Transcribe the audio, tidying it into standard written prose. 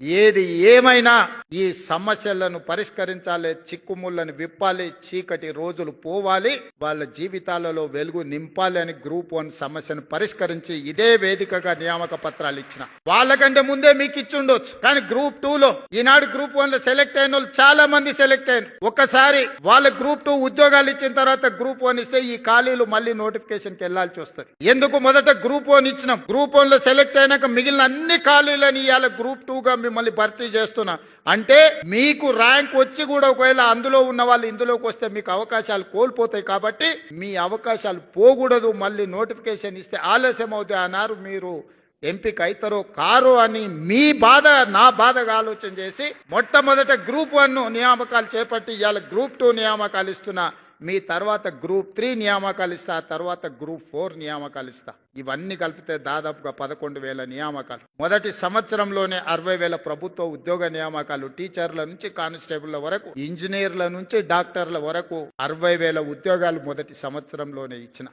ఏది ఏమైనా ఈ సమస్యలను పరిష్కరించాలి, చిక్కుముళ్ళను విప్పాలి, చీకటి రోజులు పోవాలి, వాళ్ళ జీవితాలలో వెలుగు నింపాలి అని గ్రూప్ 1 సమస్యను పరిష్కరించి ఇదే వేదికగా నియామక పత్రాలు ఇచ్చిన. వాళ్ళకంటే ముందే మీకు ఇచ్చుండొచ్చు, కానీ గ్రూప్ 2లో ఈనాడు గ్రూప్ 1లో సెలెక్ట్ అయిన వాళ్ళు చాలా మంది సెలెక్ట్ అయ్యారు. ఒక్కసారి వాళ్ళ గ్రూప్ 2 ఉద్యోగాలు ఇచ్చిన తర్వాత గ్రూప్ 1 ఇస్తే ఈ ఖాళీలు మళ్ళీ నోటిఫికేషన్కి వెళ్లాల్సి వస్తుంది. ఎందుకు మొదట గ్రూప్ 1 ఇచ్చినాం, గ్రూప్ 1లో సెలెక్ట్ అయినాక మిగిలిన అన్ని ఖాళీలని ఇవాళ గ్రూప్ 2గా మిమ్మల్ని భర్తీ చేస్తున్నా. అంటే మీకు ర్యాంక్ వచ్చి కూడా ఒకవేళ అందులో ఉన్న వాళ్ళు ఇందులోకి వస్తే మీకు అవకాశాలు కోల్పోతాయి. కాబట్టి మీ అవకాశాలు పోకూడదు, మళ్ళీ నోటిఫికేషన్ ఇస్తే ఆలస్యం అవుతాయి అన్నారు. మీరు ఎంపిక అవుతారో కారో అని మీ బాధ నా బాధగా ఆలోచన చేసి మొట్టమొదట గ్రూప్ 1 నియామకాలు చేపట్టి ఇవాళ గ్రూప్ 2 నియామకాలు ఇస్తున్నా. మీ తర్వాత గ్రూప్ 3 నియామకాలు ఇస్తా, తర్వాత గ్రూప్ 4 నియామకాలు ఇస్తా. ఇవన్నీ కలిపితే దాదాపుగా 11,000 నియామకాలు. మొదటి సంవత్సరంలోనే 60,000 ప్రభుత్వ ఉద్యోగ నియామకాలు, టీచర్ల నుంచి కానిస్టేబుల్ల వరకు, ఇంజనీర్ల నుంచి డాక్టర్ల వరకు 60,000 ఉద్యోగాలు మొదటి సంవత్సరంలోనే ఇచ్చిన.